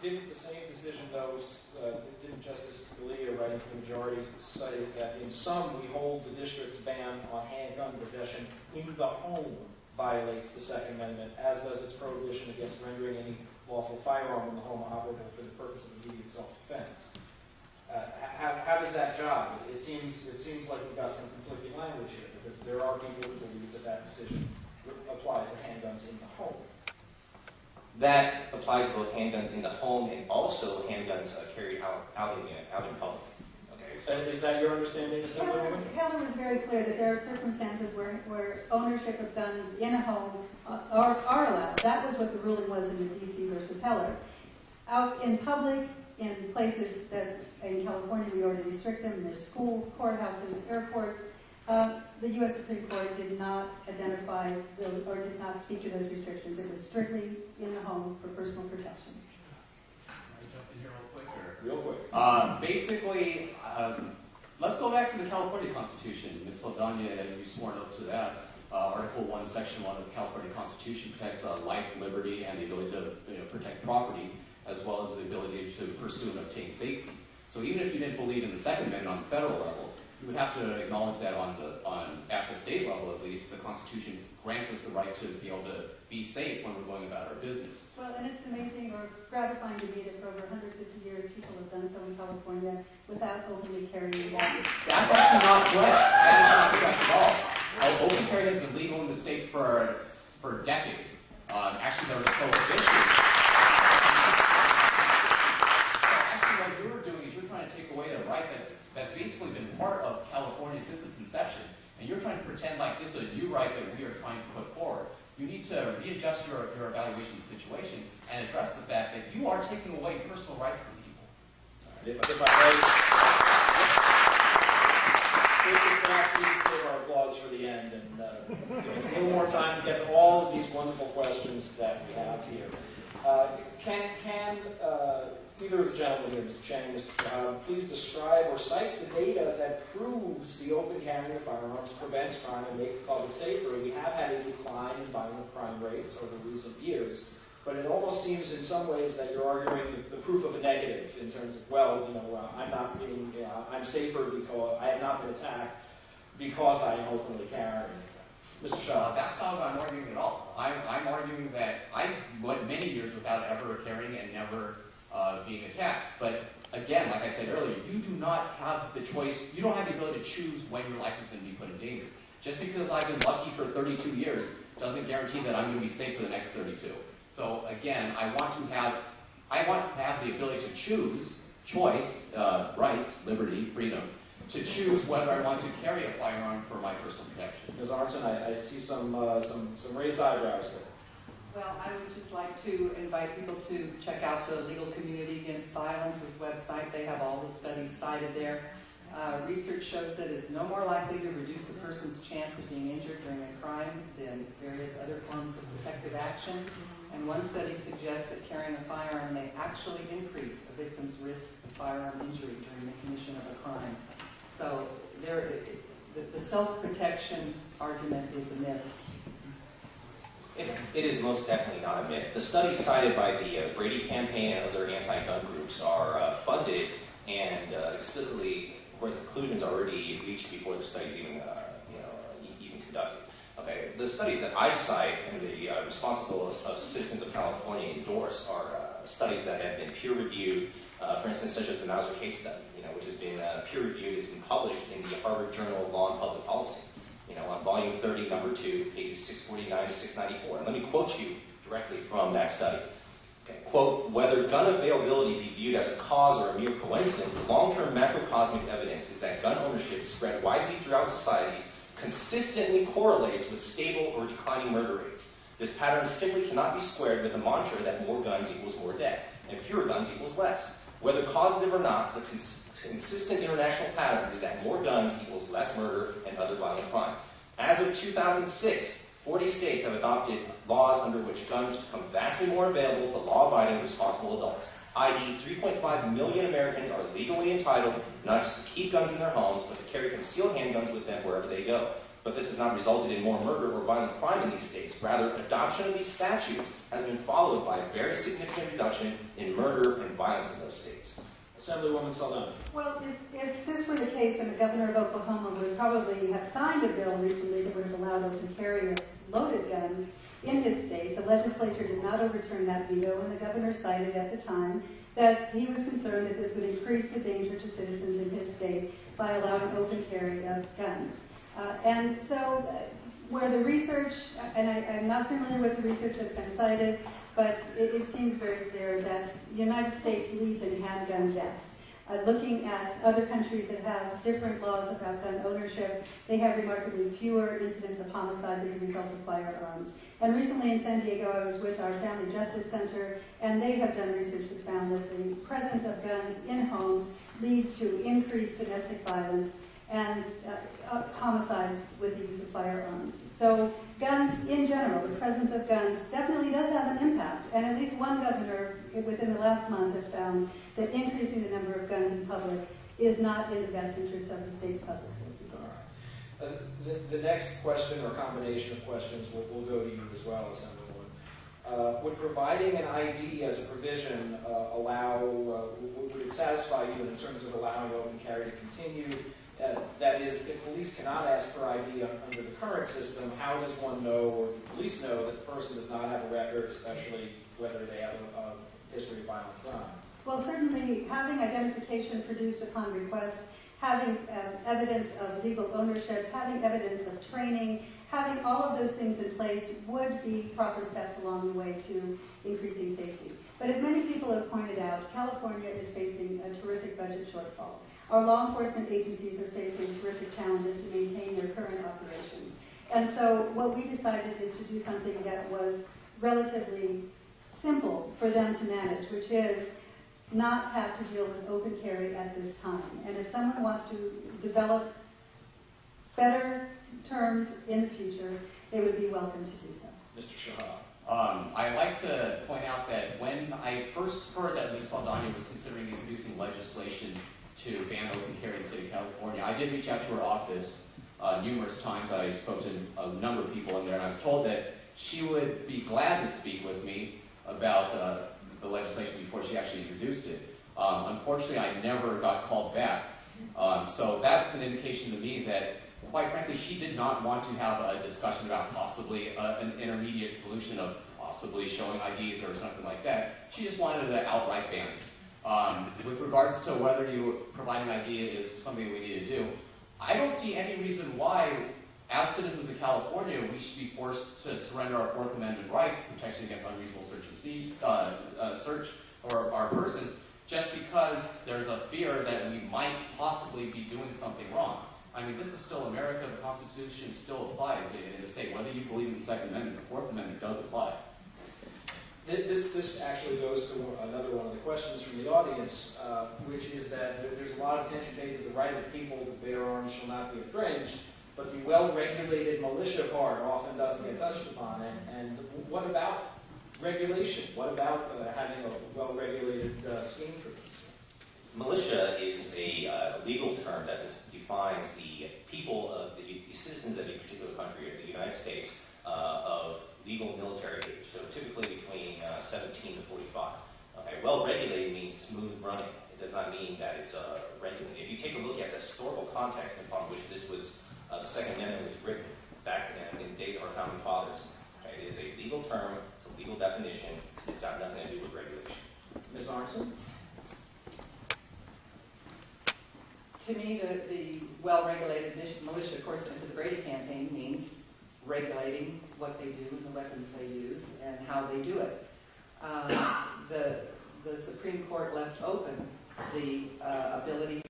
Didn't the same decision, though, didn't Justice Scalia, writing for the majority, cite that in some we hold the district's ban on handgun possession in the home violates the Second Amendment, as does its prohibition against rendering any lawful firearm in the home operable for the purpose of immediate self-defense. How does that jive? It seems like we've got some conflicting language here, because there are people who believe that that decision would apply to handguns in the home. That applies to both handguns in the home and also handguns carried out in public. Okay. Is that your understanding, Assemblymember? Heller was very clear that there are circumstances where ownership of guns in a home are allowed. That was what the ruling was in the D.C. versus Heller. Out in public, in places that in California we already restrict them, in their schools, courthouses, airports, the U.S. Supreme Court did not identify or did not speak to those restrictions. It was strictly in the home for personal protection. Can I jump in here Real quick. Basically, let's go back to the California Constitution. Ms. Saldana, you sworn up to that. Article 1, Section 1 of the California Constitution protects life, liberty, and the ability to protect property, as well as the ability to pursue and obtain safety. So even if you didn't believe in the Second Amendment on the federal level, you would have to acknowledge that at the state level, at least, the Constitution grants us the right to be able to be safe when we're going about our business. Well, and it's amazing or gratifying to me that for over 150 years people have done so in California without openly carrying weapons. That's actually not correct. That is not correct at all. Open carry has been legal in the state for decades. Actually, there was a prohibition. Actually, what you're doing is you're trying to take away a right that's basically been part of California since its inception, and you're trying to pretend like this is a new right that we are trying to put forward. You need to readjust your evaluation situation and address the fact that you are taking away personal rights from people. If I may, perhaps we can save our applause for the end and give us a little more time to get to all of these wonderful questions that we have here. Can either of the gentlemen here, Mr. Chang, Mr. Shahab, please describe or cite the data that proves the open carrying of firearms prevents crime and makes the public safer? We have had a decline in violent crime rates over recent years, but it almost seems in some ways that you're arguing the proof of a negative in terms of, well, I'm safer because I have not been attacked because I am openly carrying. Mr. Shahab. That's not what I'm arguing at all. I'm arguing that I went many years without ever carrying and never being attacked. But again, like I said earlier, you do not have the choice, you don't have the ability to choose when your life is going to be put in danger. Just because I've been lucky for 32 years doesn't guarantee that I'm going to be safe for the next 32. So again, I want to have the ability to choose, rights, liberty, freedom, to choose whether I want to carry a firearm for my personal protection. Ms. Arntzen, I see some raised eyebrows there. Well, I would just like to invite people to check out the Legal Community Against Violence's website. They have all the studies cited there. Research shows that it's no more likely to reduce a person's chance of being injured during a crime than various other forms of protective action. And one study suggests that carrying a firearm may actually increase a victim's risk of firearm injury during the commission of a crime. So the self-protection argument is a myth. It is most definitely not a myth. The studies cited by the Brady Campaign and other anti-gun groups are funded and explicitly where the conclusions are already reached before the studies even conducted. Okay, the studies that I cite and the responsible of citizens of California endorse are studies that have been peer-reviewed. For instance, such as the Mauser-Kate study, which has been peer-reviewed. It's been published in the Harvard Journal of Law and Public Policy. On volume 30, number 2, pages 649 to 694. And let me quote you directly from that study. Okay. Quote, whether gun availability be viewed as a cause or a mere coincidence, the long-term macrocosmic evidence is that gun ownership spread widely throughout societies consistently correlates with stable or declining murder rates. This pattern simply cannot be squared with the mantra that more guns equals more death, and fewer guns equals less. Whether causative or not, the consistent international pattern is that more guns equals less murder and other violent crime. As of 2006, 40 states have adopted laws under which guns become vastly more available to law-abiding, responsible adults, i.e. 3.5 million Americans are legally entitled not just to keep guns in their homes, but to carry concealed handguns with them wherever they go. But this has not resulted in more murder or violent crime in these states. Rather, adoption of these statutes has been followed by a very significant reduction in murder and violence in those states. Assemblywoman Saldana. Well, if this were the case, then the governor of Oklahoma would probably have signed a bill recently that would have allowed open carry of loaded guns in his state. The legislature did not overturn that veto, and the governor cited at the time that he was concerned that this would increase the danger to citizens in his state by allowing open carry of guns. And so where the research, and I'm not familiar with the research that's been cited, but it seems very clear that the United States leads in handgun deaths. Looking at other countries that have different laws about gun ownership, they have remarkably fewer incidents of homicides as a result of firearms. And recently in San Diego, I was with our Family Justice Center, and they have done research that found that the presence of guns in homes leads to increased domestic violence and homicides with the use of firearms. So guns in general, the presence of guns definitely does have an impact. And at least one governor within the last month has found that increasing the number of guns in public is not in the best interest of the state's public safety goals. The next question or combination of questions will go to you as well, Assemblywoman. Would providing an ID as a provision would it satisfy you in terms of allowing open carry to continue? That is, if police cannot ask for ID under the current system, how does one know, or the police know, that the person does not have a record, especially whether they have a history of violent crime? Well, certainly having identification produced upon request, having evidence of legal ownership, having evidence of training, having all of those things in place would be proper steps along the way to increasing safety. But as many people have pointed out, California is facing a terrific budget shortfall. Our law enforcement agencies are facing terrific challenges to maintain their current operations. And so what we decided is to do something that was relatively simple for them to manage, which is not have to deal with open carry at this time. And if someone wants to develop better terms in the future, they would be welcome to do so. Mr. Shahab. I'd like to point out that when I first heard that Ms. Saldana was considering introducing legislation to ban open carry in the state of California, I did reach out to her office numerous times. I spoke to a number of people in there, and I was told that she would be glad to speak with me about the legislation before she actually introduced it. Unfortunately, I never got called back. So that's an indication to me that, quite frankly, she did not want to have a discussion about possibly an intermediate solution of possibly showing IDs or something like that. She just wanted an outright ban. With regards to whether you provide an ID is something we need to do, I don't see any reason why, as citizens of California, we should be forced to surrender our Fourth Amendment rights, protection against unreasonable search and search for our persons, just because there's a fear that we might possibly be doing something wrong. I mean, this is still America. The Constitution still applies in the state. Whether you believe in the Second Amendment, the Fourth Amendment does apply. This actually goes to another one of the questions from the audience, which is that there's a lot of attention paid to the right of the people to bear arms shall not be infringed, but the well-regulated militia part often doesn't get touched upon. And what about regulation? What about having a well-regulated scheme for this? Militia is a legal term that defines the people of the citizens of a particular country, or the United States, of legal military age, so typically between 17 to 45. Okay, well-regulated means smooth running. It does not mean that it's regulated. If you take a look at the historical context upon which this was, the Second Amendment was written back in the days of our founding fathers, okay, it is a legal term, it's a legal definition, it's got nothing to do with regulation. Ms. Arntzen? To me, the well-regulated militia, of course, into the Brady Campaign means regulating what they do and the weapons they use and how they do it. The Supreme Court left open the ability